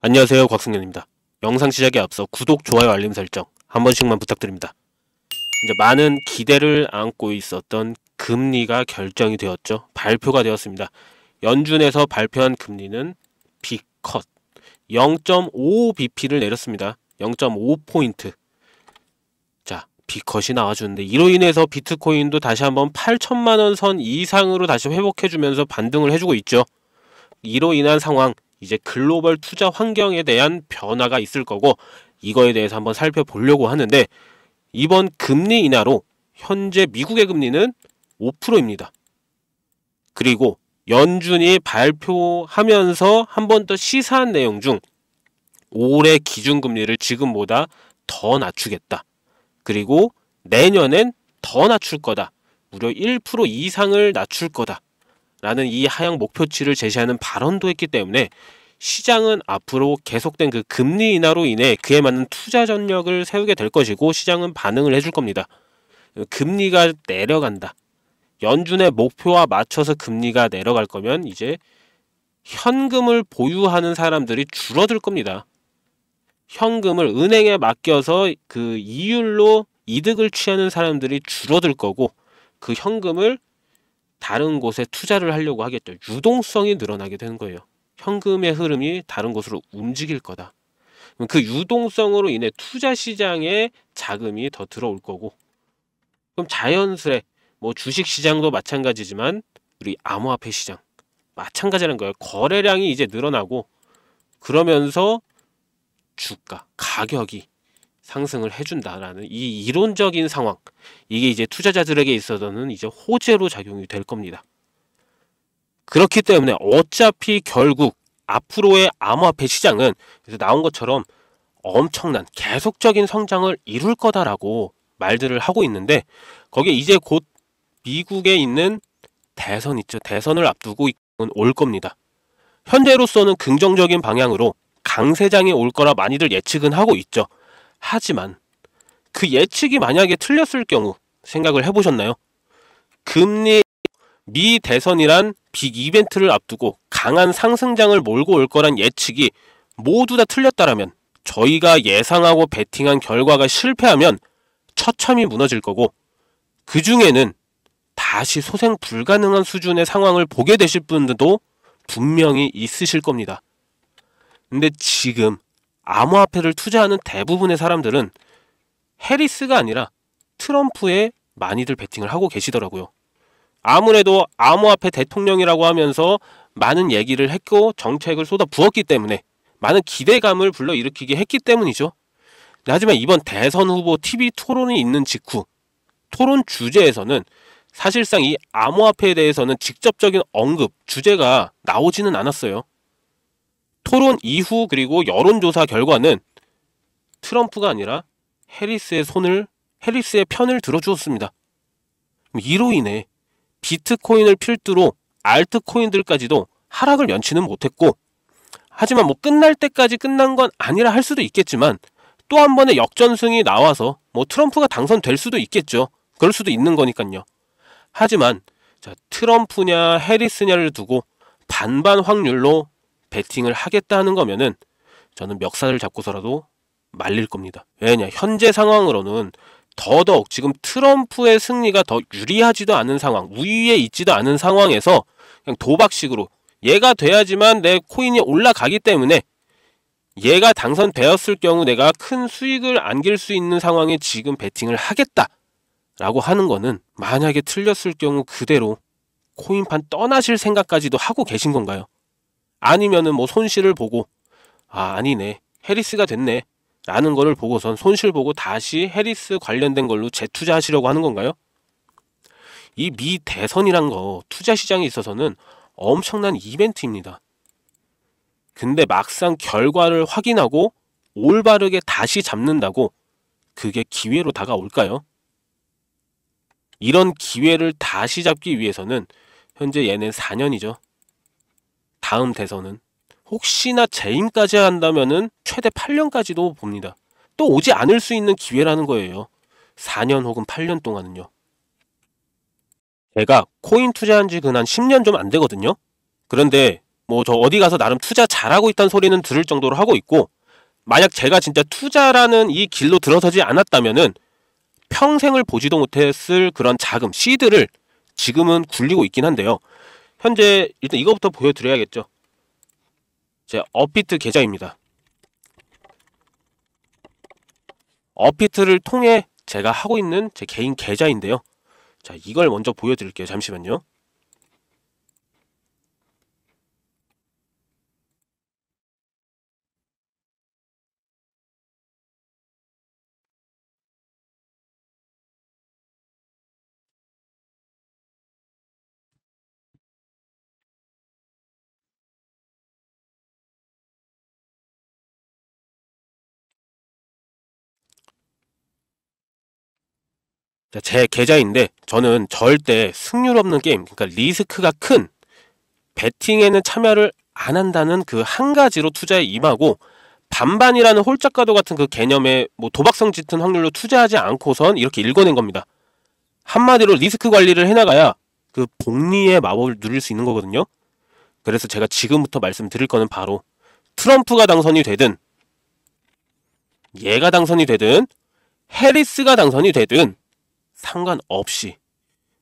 안녕하세요, 곽승현입니다. 영상 시작에 앞서 구독, 좋아요, 알림 설정 한 번씩만 부탁드립니다. 이제 많은 기대를 안고 있었던 금리가 결정이 되었죠. 발표가 되었습니다. 연준에서 발표한 금리는 B컷 0.55bp를 내렸습니다. 0.5포인트. 자, B컷이 나와주는데 이로 인해서 비트코인도 다시 한번 8천만원 선 이상으로 다시 회복해주면서 반등을 해주고 있죠. 이로 인한 상황, 이제 글로벌 투자 환경에 대한 변화가 있을 거고 이거에 대해서 한번 살펴보려고 하는데, 이번 금리 인하로 현재 미국의 금리는 5%입니다. 그리고 연준이 발표하면서 한 번 더 시사한 내용 중 올해 기준금리를 지금보다 더 낮추겠다. 그리고 내년엔 더 낮출 거다. 무려 1% 이상을 낮출 거다. 라는 이 하향 목표치를 제시하는 발언도 했기 때문에 시장은 앞으로 계속된 그 금리 인하로 인해 그에 맞는 투자 전략을 세우게 될 것이고 시장은 반응을 해줄 겁니다. 금리가 내려간다. 연준의 목표와 맞춰서 금리가 내려갈 거면 이제 현금을 보유하는 사람들이 줄어들 겁니다. 현금을 은행에 맡겨서 그 이율로 이득을 취하는 사람들이 줄어들 거고 그 현금을 다른 곳에 투자를 하려고 하겠죠. 유동성이 늘어나게 되는 거예요. 현금의 흐름이 다른 곳으로 움직일 거다. 그 유동성으로 인해 투자 시장에 자금이 더 들어올 거고, 그럼 자연스레 뭐 주식 시장도 마찬가지지만 우리 암호화폐 시장 마찬가지라는 거예요. 거래량이 이제 늘어나고 그러면서 주가, 가격이 상승을 해준다라는 이 이론적인 상황, 이게 이제 투자자들에게 있어서는 이제 호재로 작용이 될 겁니다. 그렇기 때문에 어차피 결국 앞으로의 암호화폐 시장은 그래서 나온 것처럼 엄청난 계속적인 성장을 이룰 거다라고 말들을 하고 있는데, 거기에 이제 곧 미국에 있는 대선 있죠. 대선을 앞두고 올 겁니다. 현재로서는 긍정적인 방향으로 강세장이 올 거라 많이들 예측은 하고 있죠. 하지만 그 예측이 만약에 틀렸을 경우 생각을 해보셨나요? 금리 미 대선이란 빅 이벤트를 앞두고 강한 상승장을 몰고 올 거란 예측이 모두 다 틀렸다라면, 저희가 예상하고 베팅한 결과가 실패하면 처참히 무너질 거고, 그 중에는 다시 소생 불가능한 수준의 상황을 보게 되실 분들도 분명히 있으실 겁니다. 근데 지금 암호화폐를 투자하는 대부분의 사람들은 해리스가 아니라 트럼프에 많이들 베팅을 하고 계시더라고요. 아무래도 암호화폐 대통령이라고 하면서 많은 얘기를 했고 정책을 쏟아 부었기 때문에 많은 기대감을 불러일으키게 했기 때문이죠. 하지만 이번 대선 후보 TV 토론이 있는 직후 토론 주제에서는 사실상 이 암호화폐에 대해서는 직접적인 언급, 주제가 나오지는 않았어요. 토론 이후 그리고 여론조사 결과는 트럼프가 아니라 해리스의 편을 들어주었습니다. 이로 인해 비트코인을 필두로 알트코인들까지도 하락을 면치는 못했고, 하지만 뭐 끝날 때까지 끝난 건 아니라 할 수도 있겠지만 또 한 번의 역전승이 나와서 뭐 트럼프가 당선될 수도 있겠죠. 그럴 수도 있는 거니까요. 하지만 자, 트럼프냐 해리스냐를 두고 반반 확률로 베팅을 하겠다는 거면은 저는 멱살을 잡고서라도 말릴 겁니다. 왜냐, 현재 상황으로는 더더욱 지금 트럼프의 승리가 더 유리하지도 않은 상황, 우위에 있지도 않은 상황에서 그냥 도박식으로 얘가 돼야지만 내 코인이 올라가기 때문에 얘가 당선되었을 경우 내가 큰 수익을 안길 수 있는 상황에 지금 베팅을 하겠다 라고 하는 거는, 만약에 틀렸을 경우 그대로 코인판 떠나실 생각까지도 하고 계신 건가요? 아니면은 뭐 손실을 보고 아니네, 해리스가 됐네 라는 거를 보고선 손실 보고 다시 해리스 관련된 걸로 재투자하시려고 하는 건가요? 이 미 대선이란 거 투자 시장에 있어서는 엄청난 이벤트입니다. 근데 막상 결과를 확인하고 올바르게 다시 잡는다고 그게 기회로 다가올까요? 이런 기회를 다시 잡기 위해서는 현재 얘는 4년이죠. 다음 대선은 혹시나 재임까지 한다면은 최대 8년까지도 봅니다. 또 오지 않을 수 있는 기회라는 거예요. 4년 혹은 8년 동안은요. 제가 코인 투자한 지 근 한 10년 좀 안 되거든요. 그런데 뭐 저 어디 가서 나름 투자 잘하고 있다는 소리는 들을 정도로 하고 있고, 만약 제가 진짜 투자라는 이 길로 들어서지 않았다면은 평생을 보지도 못했을 그런 자금, 시드를 지금은 굴리고 있긴 한데요. 현재 일단 이거부터 보여드려야겠죠. 제 업비트 계좌입니다. 업비트를 통해 제가 하고 있는 제 개인 계좌인데요. 자, 이걸 먼저 보여드릴게요. 잠시만요. 자, 제 계좌인데 저는 절대 승률 없는 게임, 그러니까 리스크가 큰 베팅에는 참여를 안 한다는 그 한 가지로 투자에 임하고, 반반이라는 홀짝가도 같은 그 개념에 뭐 도박성 짙은 확률로 투자하지 않고선 이렇게 읽어낸 겁니다. 한마디로 리스크 관리를 해나가야 그 복리의 마법을 누릴 수 있는 거거든요. 그래서 제가 지금부터 말씀드릴 거는 바로 트럼프가 당선이 되든, 얘가 당선이 되든, 해리스가 당선이 되든 상관없이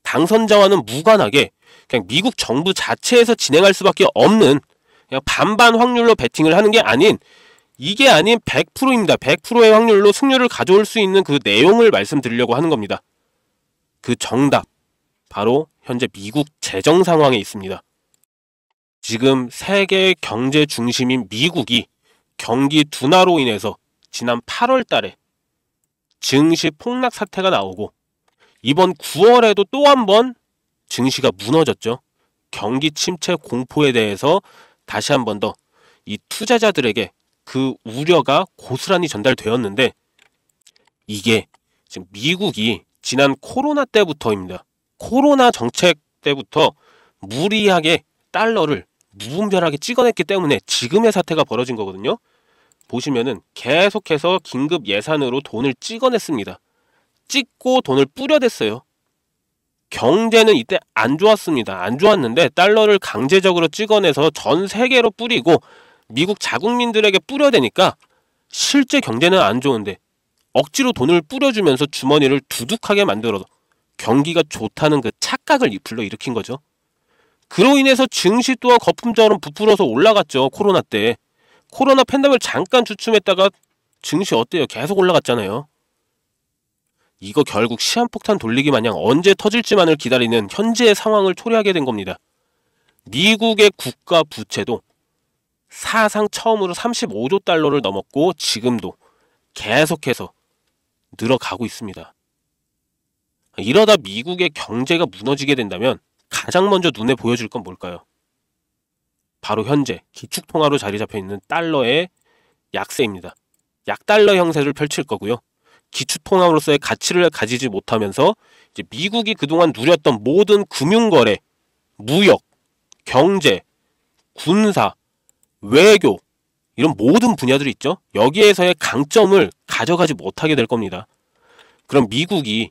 당선자와는 무관하게 그냥 미국 정부 자체에서 진행할 수밖에 없는, 그냥 반반 확률로 베팅을 하는 게 아닌, 이게 아닌 100%입니다. 100%의 확률로 승률을 가져올 수 있는 그 내용을 말씀드리려고 하는 겁니다. 그 정답, 바로 현재 미국 재정 상황에 있습니다. 지금 세계 경제 중심인 미국이 경기 둔화로 인해서 지난 8월 달에 증시 폭락 사태가 나오고, 이번 9월에도 또 한 번 증시가 무너졌죠. 경기 침체 공포에 대해서 다시 한 번 더 이 투자자들에게 그 우려가 고스란히 전달되었는데, 이게 지금 미국이 지난 코로나 때부터입니다. 코로나 정책 때부터 무리하게 달러를 무분별하게 찍어냈기 때문에 지금의 사태가 벌어진 거거든요. 보시면은 계속해서 긴급 예산으로 돈을 찍어냈습니다. 찍고 돈을 뿌려댔어요. 경제는 이때 안 좋았습니다. 안 좋았는데 달러를 강제적으로 찍어내서 전 세계로 뿌리고 미국 자국민들에게 뿌려대니까 실제 경제는 안 좋은데 억지로 돈을 뿌려주면서 주머니를 두둑하게 만들어서 경기가 좋다는 그 착각을 불러일으킨 거죠. 그로 인해서 증시 또한 거품처럼 부풀어서 올라갔죠. 코로나 때. 코로나 팬데믹을 잠깐 주춤했다가 증시 어때요? 계속 올라갔잖아요. 이거 결국 시한폭탄 돌리기 마냥 언제 터질지만을 기다리는 현재의 상황을 초래하게 된 겁니다. 미국의 국가 부채도 사상 처음으로 35조 달러를 넘었고 지금도 계속해서 늘어가고 있습니다. 이러다 미국의 경제가 무너지게 된다면 가장 먼저 눈에 보여줄 건 뭘까요? 바로 현재 기축통화로 자리 잡혀 있는 달러의 약세입니다. 약달러 형세를 펼칠 거고요. 기축통화로서의 가치를 가지지 못하면서 이제 미국이 그동안 누렸던 모든 금융거래, 무역, 경제, 군사, 외교, 이런 모든 분야들이 있죠. 여기에서의 강점을 가져가지 못하게 될 겁니다. 그럼 미국이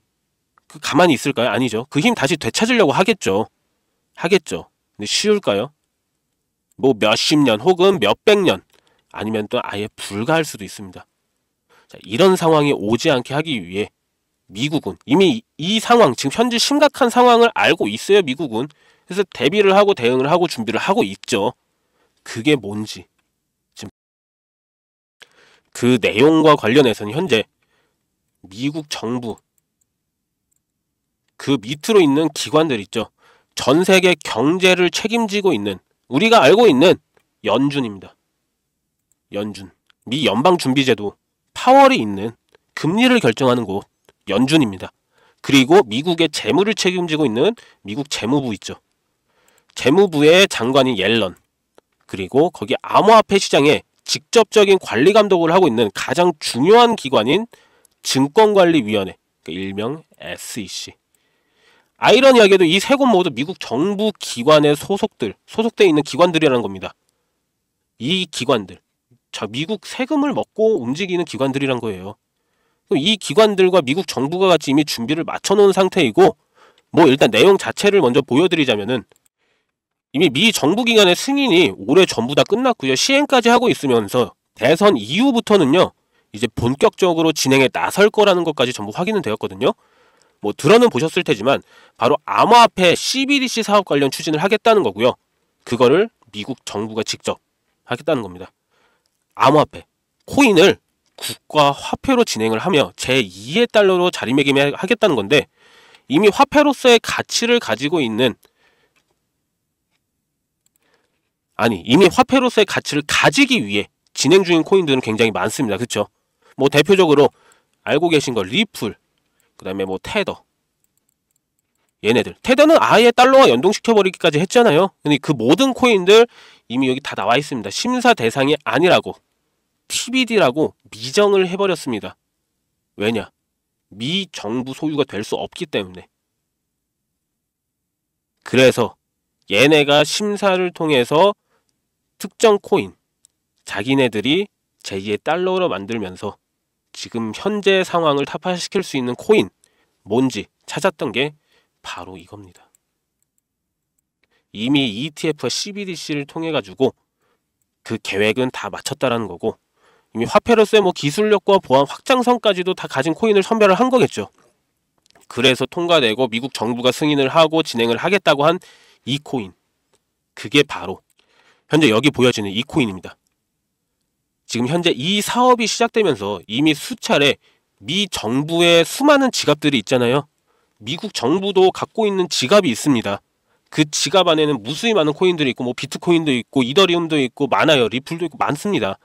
가만히 있을까요? 아니죠. 그 힘 다시 되찾으려고 하겠죠. 근데 쉬울까요? 뭐 몇십 년 혹은 몇백 년, 아니면 또 아예 불가할 수도 있습니다. 자, 이런 상황이 오지 않게 하기 위해 미국은 이미 이 상황, 지금 현재 심각한 상황을 알고 있어요. 미국은. 그래서 대비를 하고 대응을 하고 준비를 하고 있죠. 그게 뭔지, 지금 그 내용과 관련해서는 현재 미국 정부 그 밑으로 있는 기관들 있죠. 전 세계 경제를 책임지고 있는, 우리가 알고 있는 연준입니다. 연준. 미 연방준비제도 파월이 있는, 금리를 결정하는 곳 연준입니다. 그리고 미국의 재무를 책임지고 있는 미국 재무부 있죠. 재무부의 장관인 옐런, 그리고 거기 암호화폐 시장에 직접적인 관리 감독을 하고 있는 가장 중요한 기관인 증권관리위원회, 일명 SEC. 아이러니하게도 이 세 곳 모두 미국 정부 기관의 소속되어 있는 기관들이라는 겁니다. 이 기관들, 자, 미국 세금을 먹고 움직이는 기관들이란 거예요. 이 기관들과 미국 정부가 같이 이미 준비를 맞춰놓은 상태이고, 뭐 일단 내용 자체를 먼저 보여드리자면은, 이미 미 정부 기관의 승인이 올해 전부 다 끝났고요. 시행까지 하고 있으면서 대선 이후부터는요, 이제 본격적으로 진행에 나설 거라는 것까지 전부 확인은 되었거든요. 뭐 들어는 보셨을 테지만 바로 암호화폐 CBDC 사업 관련 추진을 하겠다는 거고요. 그거를 미국 정부가 직접 하겠다는 겁니다. 암호화폐, 코인을 국가 화폐로 진행을 하며 제2의 달러로 자리매김하겠다는 건데, 이미 화폐로서의 가치를 가지고 있는, 이미 화폐로서의 가치를 가지기 위해 진행 중인 코인들은 굉장히 많습니다. 그쵸? 뭐 대표적으로 알고 계신 거 리플, 그 다음에 뭐 테더, 얘네들. 테더는 아예 달러와 연동시켜버리기까지 했잖아요. 근데 그 모든 코인들 이미 여기 다 나와 있습니다. 심사 대상이 아니라고, TBD라고 미정을 해버렸습니다. 왜냐? 미 정부 소유가 될 수 없기 때문에. 그래서 얘네가 심사를 통해서 특정 코인, 자기네들이 제2의 달러로 만들면서 지금 현재 상황을 타파시킬 수 있는 코인 뭔지 찾았던 게 바로 이겁니다. 이미 ETF와 CBDC를 통해 가지고 그 계획은 다 마쳤다라는 거고, 이미 화폐로서의 뭐 기술력과 보안 확장성까지도 다 가진 코인을 선별을 한 거겠죠. 그래서 통과되고 미국 정부가 승인을 하고 진행을 하겠다고 한 이 코인, 그게 바로 현재 여기 보여지는 이 코인입니다. 지금 현재 이 사업이 시작되면서 이미 수차례 미 정부의 수많은 지갑들이 있잖아요. 미국 정부도 갖고 있는 지갑이 있습니다. 그 지갑 안에는 무수히 많은 코인들이 있고, 뭐 비트코인도 있고 이더리움도 있고 많아요. 리플도 있고 많습니다.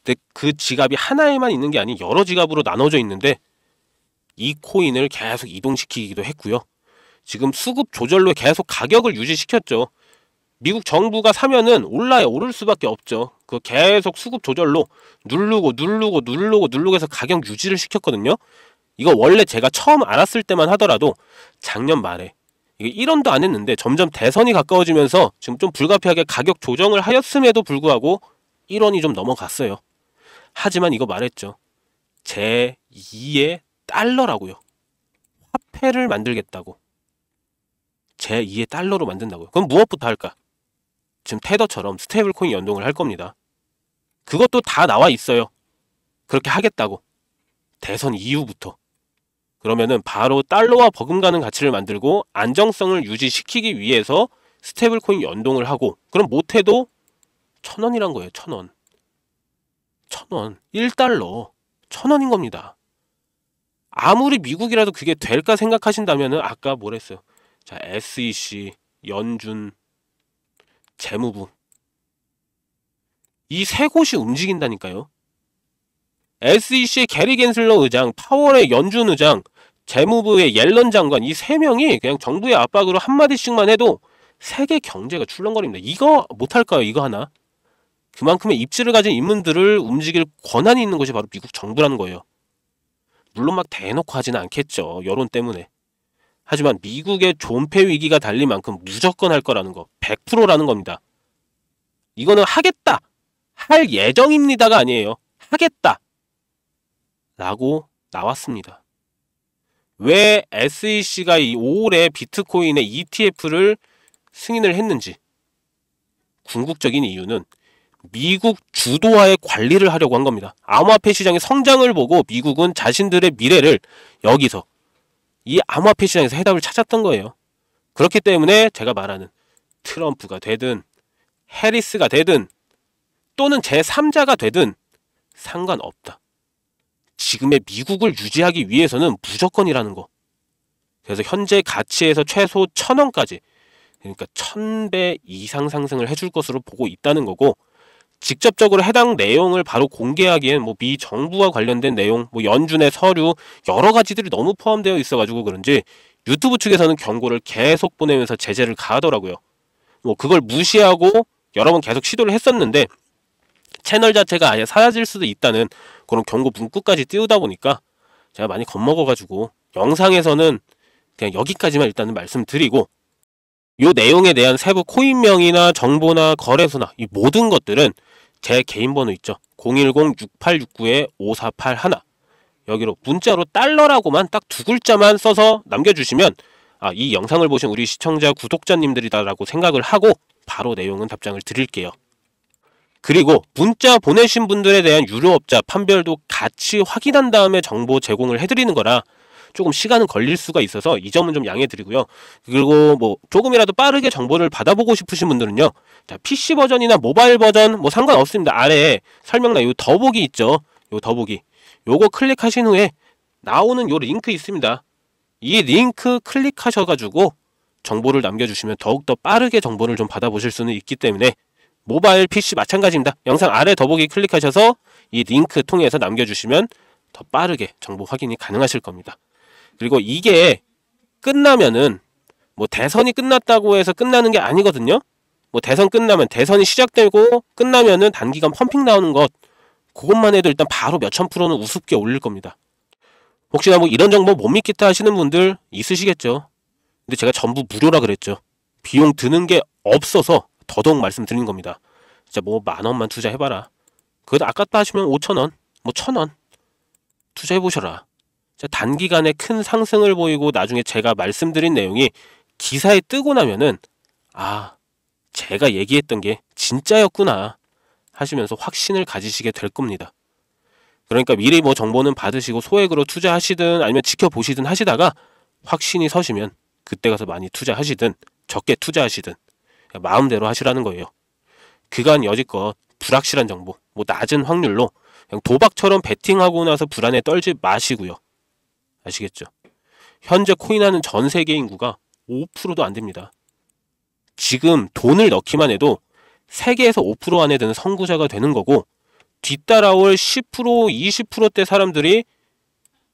근데 그 지갑이 하나에만 있는 게 아닌 여러 지갑으로 나눠져 있는데, 이 코인을 계속 이동시키기도 했고요. 지금 수급 조절로 계속 가격을 유지시켰죠. 미국 정부가 사면은 오를 수밖에 없죠. 그 계속 수급 조절로 누르고 해서 가격 유지를 시켰거든요. 이거 원래 제가 처음 알았을 때만 하더라도 작년 말에 이게 1원도 안 했는데 점점 대선이 가까워지면서 지금 좀 불가피하게 가격 조정을 하였음에도 불구하고 1원이 좀 넘어갔어요. 하지만 이거 말했죠. 제2의 달러라고요. 화폐를 만들겠다고. 제2의 달러로 만든다고요. 그럼 무엇부터 할까? 지금 테더처럼 스테이블 코인 연동을 할 겁니다. 그것도 다 나와 있어요. 그렇게 하겠다고. 대선 이후부터. 그러면은 바로 달러와 버금가는 가치를 만들고 안정성을 유지시키기 위해서 스테이블 코인 연동을 하고, 그럼 못해도 1,000원이란 거예요. 1,000원. 1,000원. 1달러. 1,000원인 겁니다. 아무리 미국이라도 그게 될까 생각하신다면은 아까 뭐랬어요? 자, SEC, 연준, 재무부, 이 세 곳이 움직인다니까요. SEC의 게리 겐슬러 의장, 파월의 연준 의장, 재무부의 옐런 장관, 이 세 명이 그냥 정부의 압박으로 한마디씩만 해도 세계 경제가 출렁거립니다. 이거 못할까요? 이거 하나? 그만큼의 입지를 가진 인물들을 움직일 권한이 있는 것이 바로 미국 정부라는 거예요. 물론 막 대놓고 하지는 않겠죠. 여론 때문에. 하지만 미국의 존폐 위기가 달릴 만큼 무조건 할 거라는 거, 100%라는 겁니다. 이거는 하겠다, 할 예정입니다가 아니에요. 하겠다 라고 나왔습니다. 왜 SEC가 이 올해 비트코인의 ETF를 승인을 했는지, 궁극적인 이유는 미국 주도하에 관리를 하려고 한 겁니다. 암호화폐 시장의 성장을 보고 미국은 자신들의 미래를 여기서, 이 암호화폐 시장에서 해답을 찾았던 거예요. 그렇기 때문에 제가 말하는 트럼프가 되든 해리스가 되든 또는 제3자가 되든 상관없다. 지금의 미국을 유지하기 위해서는 무조건이라는 거. 그래서 현재 가치에서 최소 1,000원까지, 그러니까 1,000배 이상 상승을 해줄 것으로 보고 있다는 거고, 직접적으로 해당 내용을 바로 공개하기엔 뭐 미 정부와 관련된 내용, 뭐 연준의 서류, 여러 가지들이 너무 포함되어 있어가지고 그런지 유튜브 측에서는 경고를 계속 보내면서 제재를 가하더라고요. 뭐 그걸 무시하고 여러 번 계속 시도를 했었는데 채널 자체가 아예 사라질 수도 있다는 그런 경고 문구까지 띄우다 보니까 제가 많이 겁먹어가지고 영상에서는 그냥 여기까지만 일단은 말씀드리고, 이 내용에 대한 세부 코인명이나 정보나 거래소나 이 모든 것들은 제 개인 번호 있죠. 010-6869-5481, 여기로 문자로 달러라고만 딱 두 글자만 써서 남겨주시면 이 영상을 보신 우리 시청자 구독자님들이다라고 생각을 하고 바로 내용은 답장을 드릴게요. 그리고 문자 보내신 분들에 대한 유료업자 판별도 같이 확인한 다음에 정보 제공을 해드리는 거라 조금 시간은 걸릴 수가 있어서 이 점은 좀 양해 드리고요. 그리고 뭐 조금이라도 빠르게 정보를 받아보고 싶으신 분들은요, 자, PC 버전이나 모바일 버전 뭐 상관없습니다. 아래에 설명란 요 더보기 있죠. 요 더보기 요거 클릭하신 후에 나오는 요 링크 있습니다. 이 링크 클릭하셔가지고 정보를 남겨주시면 더욱더 빠르게 정보를 좀 받아보실 수는 있기 때문에 모바일 PC 마찬가지입니다. 영상 아래 더보기 클릭하셔서 이 링크 통해서 남겨주시면 더 빠르게 정보 확인이 가능하실 겁니다. 그리고 이게 끝나면은 뭐 대선이 끝났다고 해서 끝나는 게 아니거든요. 뭐 대선 끝나면 대선이 시작되고 끝나면은 단기간 펌핑 나오는 것 그것만 해도 일단 바로 몇천 프로는 우습게 올릴 겁니다. 혹시나 뭐 이런 정보 못 믿겠다 하시는 분들 있으시겠죠. 근데 제가 전부 무료라 그랬죠. 비용 드는 게 없어서 더더욱 말씀드리는 겁니다. 진짜 뭐 10,000원만 투자해봐라. 그것도 아깝다 하시면 5,000원, 뭐 1,000원 투자해보셔라. 단기간에 큰 상승을 보이고 나중에 제가 말씀드린 내용이 기사에 뜨고 나면은 아, 제가 얘기했던 게 진짜였구나 하시면서 확신을 가지시게 될 겁니다. 그러니까 미리 뭐 정보는 받으시고 소액으로 투자하시든 아니면 지켜보시든 하시다가 확신이 서시면 그때 가서 많이 투자하시든 적게 투자하시든 마음대로 하시라는 거예요. 그간 여지껏 불확실한 정보, 뭐 낮은 확률로 그냥 도박처럼 베팅하고 나서 불안에 떨지 마시고요. 아시겠죠? 현재 코인하는 전 세계 인구가 5%도 안 됩니다. 지금 돈을 넣기만 해도 세계에서 5% 안에 드는 선구자가 되는 거고 뒤따라올 10%, 20%대 사람들이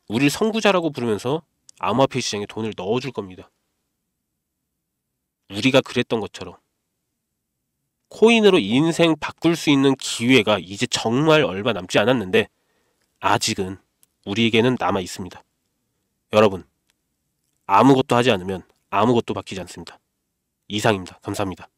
우리를 선구자라고 부르면서 암호화폐 시장에 돈을 넣어줄 겁니다. 우리가 그랬던 것처럼 코인으로 인생 바꿀 수 있는 기회가 이제 정말 얼마 남지 않았는데 아직은 우리에게는 남아 있습니다. 여러분, 아무것도 하지 않으면 아무것도 바뀌지 않습니다. 이상입니다. 감사합니다.